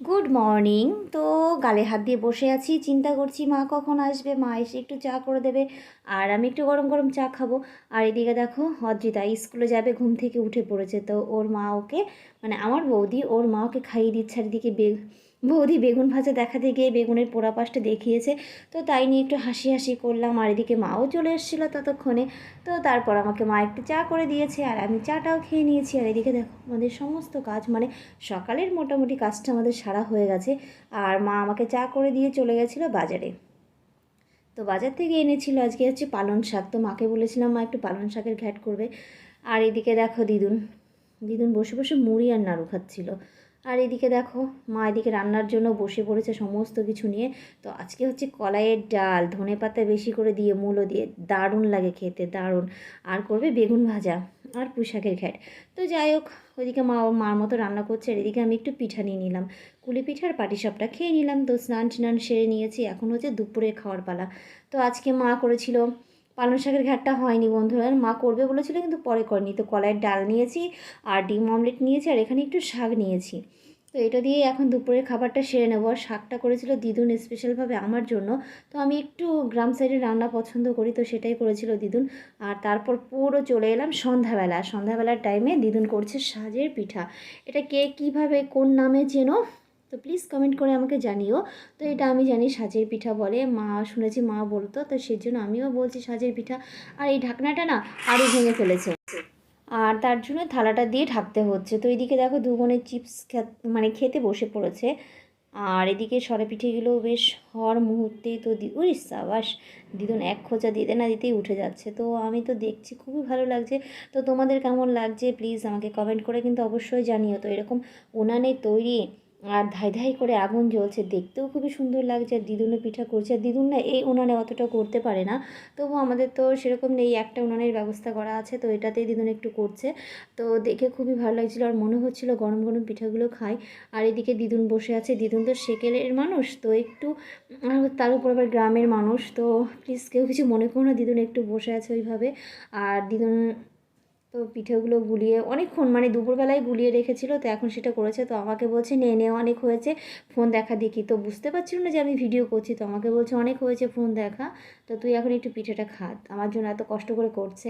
Good morning. তো গালে হাত দিয়ে বসে আছি, চিন্তা করছি মা কখন আসবে, মা এসে একটু চা করে দেবে আর আমি একটু গরম গরম চা খাবো। আর এদিকে দেখো অদ্রিতা স্কুলে যাবে, ঘুম থেকে উঠে পড়েছে। তো ওর মা ওকে মানে আমার বৌদি ওর মা ওকে খাইয়ে দিচ্ছে। আর এদিকে বৌদি বেগুন ভাজা দেখাতে গিয়ে বেগুনের পোড়া পাশটা দেখিয়েছে, তো তাই নিয়ে একটু হাসি হাসি করলাম। আর এদিকে মাও চলে এসেছিলো ততক্ষণে। তো তারপর আমাকে মা একটু চা করে দিয়েছে আর আমি চাটাও খেয়ে নিয়েছি। আর এদিকে দেখো আমাদের সমস্ত কাজ মানে সকালের মোটামুটি কাজটা আমাদের সারা হয়ে গেছে। আর মা আমাকে চা করে দিয়ে চলে গেছিলো বাজারে। তো বাজার থেকে এনেছিল আজকে হচ্ছে পালং শাক। তো মাকে বলেছিলাম মা একটু পালং শাকের ঘ্যাট করবে। আর এদিকে দেখো দিদুন দিদুন বসে বসে মুড়ি আর নাড়ু খাচ্ছিল। আর এদিকে দেখো মা এদিকে রান্নার জন্য বসে পড়েছে সমস্ত কিছু নিয়ে। তো আজকে হচ্ছে কলাইয়ের ডাল, ধনেপাতা বেশি করে দিয়ে, মূলো দিয়ে, দারুণ লাগে খেতে, দারুণ। আর করবে বেগুন ভাজা আর পুঁই শাকের ঘ্যাট। তো যাই হোক, ওইদিকে মা ওর মার মতো রান্না করছে আর এদিকে আমি একটু পিঠা নিয়ে নিলাম, কুলি পিঠার পাটিসাপটা খেয়ে নিলাম। তো স্নান টান সেরে নিয়েছি, এখন হচ্ছে দুপুরের খাওয়ার পালা। তো আজকে মা করেছিল পালং শাকের ঘ্যাটটা হয়নি বন্ধুরা, মা করবে বলেছিল কিন্তু পরে করেনি। তো কলাইয়ের ডাল নিয়েছি আর ডিম অমলেট নিয়েছি আর এখানে একটু শাক নিয়েছি। তো এটা দিয়ে এখন দুপুরের খাবারটা সেরে নেবো। আর শাকটা করেছিল দিদুন স্পেশালভাবে আমার জন্য। তো আমি একটু গ্রাম সাইডের রান্না পছন্দ করি, তো সেটাই করেছিল দিদুন। আর তারপর পুরো চলে এলাম সন্ধ্যাবেলার টাইমে দিদুন করছে সাজের পিঠা। এটা কে কীভাবে কোন নামে যেন, তো প্লিজ কমেন্ট করে আমাকে জানিও। তো এটা আমি জানি সাজের পিঠা বলে, মা শুনেছি মা বলতো, তো সেই জন্য আমিও বলছি সাজের পিঠা। আর এই ঢাকনাটা না আরও ভেঙে ফেলেছে, আর তার জন্য থালাটা দিয়ে ঢাকতে হচ্ছে। তো এদিকে দেখো দু বোনের চিপস মানে খেতে বসে পড়েছে। আর এদিকে সরা পিঠেগুলো বেশ হওয়ার মুহূর্তেই তো উরি সাবাস, দিদুন এক খোঁচা দিতে না দিতেই উঠে যাচ্ছে। তো আমি তো দেখছি খুবই ভালো লাগছে। তো তোমাদের কেমন লাগছে প্লিজ আমাকে কমেন্ট করে কিন্তু অবশ্যই জানিও। তো এরকম উনানে তৈরি আর ধাই ধাই করে আগুন জ্বলছে, দেখতেও খুবই সুন্দর লাগছে। আর দিদুনে পিঠা করছে, আর দিদুন না এই উনানে অতটা করতে পারে না। তবু আমাদের তো সেরকম নেই, একটা উনানের ব্যবস্থা করা আছে, তো এটাতেই দিদুন একটু করছে। তো দেখে খুবই ভালো লাগছিলো আর মনে হচ্ছিলো গরম গরম পিঠাগুলো খাই। আর এদিকে দিদুন বসে আছে, দিদুন তো সেকেলের মানুষ, তো একটু আর তার উপর আবার গ্রামের মানুষ। তো প্লিজ কেউ কিছু মনে করো না, দিদুন একটু বসে আছে ওইভাবে। আর দিদুন তো পিঠেগুলো গুলিয়ে অনেকক্ষণ মানে দুপুরবেলায় গুলিয়ে রেখেছিল, তো এখন সেটা করেছে। তো আমাকে বলছে নে নে অনেক হয়েছে, ফোন দেখা দেখি। তো বুঝতে পারছিল না যে আমি ভিডিও করছি, তো আমাকে বলছে অনেক হয়েছে ফোন দেখা, তো তুই এখন একটু পিঠেটা খা, আমার জন্য এত কষ্ট করে করছে।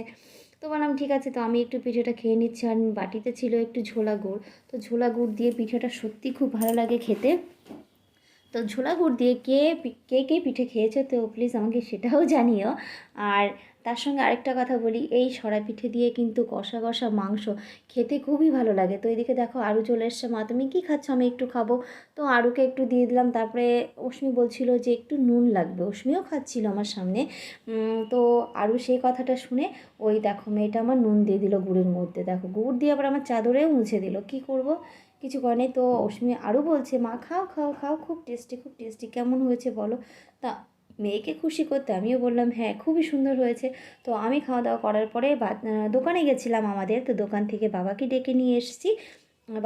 তো বললাম ঠিক আছে। তো আমি একটু পিঠেটা খেয়ে নিচ্ছি। আর বাটিতে ছিল একটু ঝোলা গুড়, তো ঝোলা গুড় দিয়ে পিঠেটা সত্যি খুব ভালো লাগে খেতে। তো ঝোলা গুড় দিয়ে কে কে পিঠে খেয়েছে তো প্লিজ আমাকে সেটাও জানিও। আর তার সঙ্গে আরেকটা কথা বলি, এই সরা পিঠে দিয়ে কিন্তু কষা কষা মাংস খেতে খুবই ভালো লাগে। তো এদিকে দেখো আরু চলে এসছে, মা তুমি কী খাচ্ছ, আমি একটু খাবো। তো আরুকে একটু দিয়ে দিলাম। তারপরে অশ্মি বলছিল যে একটু নুন লাগবে, অশ্মিও খাচ্ছিল আমার সামনে। তো আরু সেই কথাটা শুনে ওই দেখো মেয়েটা আমার নুন দিয়ে দিল গুড়ের মধ্যে, দেখো গুড় দিয়ে আবার আমার চাদরেও মুছে দিল, কী করব, কিছু করে নেই। তো অশ্মি আরও বলছে মা খাও খাও খাও, খুব টেস্টি খুব টেস্টি, কেমন হয়েছে বলো। তা মেয়েকে খুশি করতে আমিও বললাম হ্যাঁ খুবই সুন্দর হয়েছে। তো আমি খাওয়া দাওয়া করার পরে দোকানে গেছিলাম আমাদের, তো দোকান থেকে বাবাকে ডেকে নিয়ে এসেছি।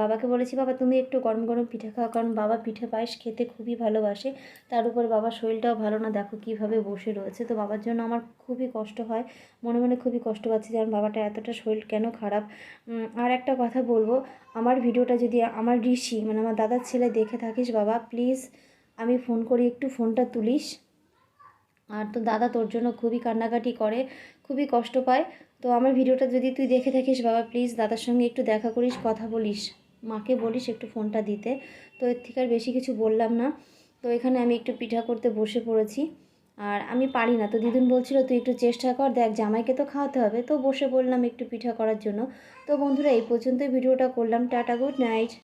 বাবাকে বলেছি বাবা তুমি একটু গরম গরম পিঠে খাও, কারণ বাবা পিঠে পায়েস খেতে খুবই ভালোবাসে। তার উপর বাবার শরীরটাও ভালো না, দেখো কীভাবে বসে রয়েছে। তো বাবার জন্য আমার খুবই কষ্ট হয়, মনে মনে খুবই কষ্ট পাচ্ছি যে আমার বাবাটা এতটা শরীর কেন খারাপ। আর একটা কথা বলবো, আমার ভিডিওটা যদি আমার ঋষি মানে আমার দাদার ছেলে দেখে থাকিস বাবা প্লিজ, আমি ফোন করি একটু ফোনটা তুলিস। আর তো দাদা তোর জন্য খুবই কান্নাকাটি করে, খুবই কষ্ট পায়। তো আমার ভিডিওটা যদি তুই দেখে থাকিস বাবা প্লিজ দাদার সঙ্গে একটু দেখা করিস, কথা বলিস, মাকে বলিস একটু ফোনটা দিতে। তো এর থেকে আর বেশি কিছু বললাম না। তো এখানে আমি একটু পিঠা করতে বসে পড়েছি। আর আমি পারি না, তো দিদুন বলছিল তুই একটু চেষ্টা কর, দেখ জামাইকে তো খাওয়াতে হবে। তো বসে বললাম একটু পিঠা করার জন্য। তো বন্ধুরা এই পর্যন্তই ভিডিওটা করলাম, টাটা, গুড নাইট।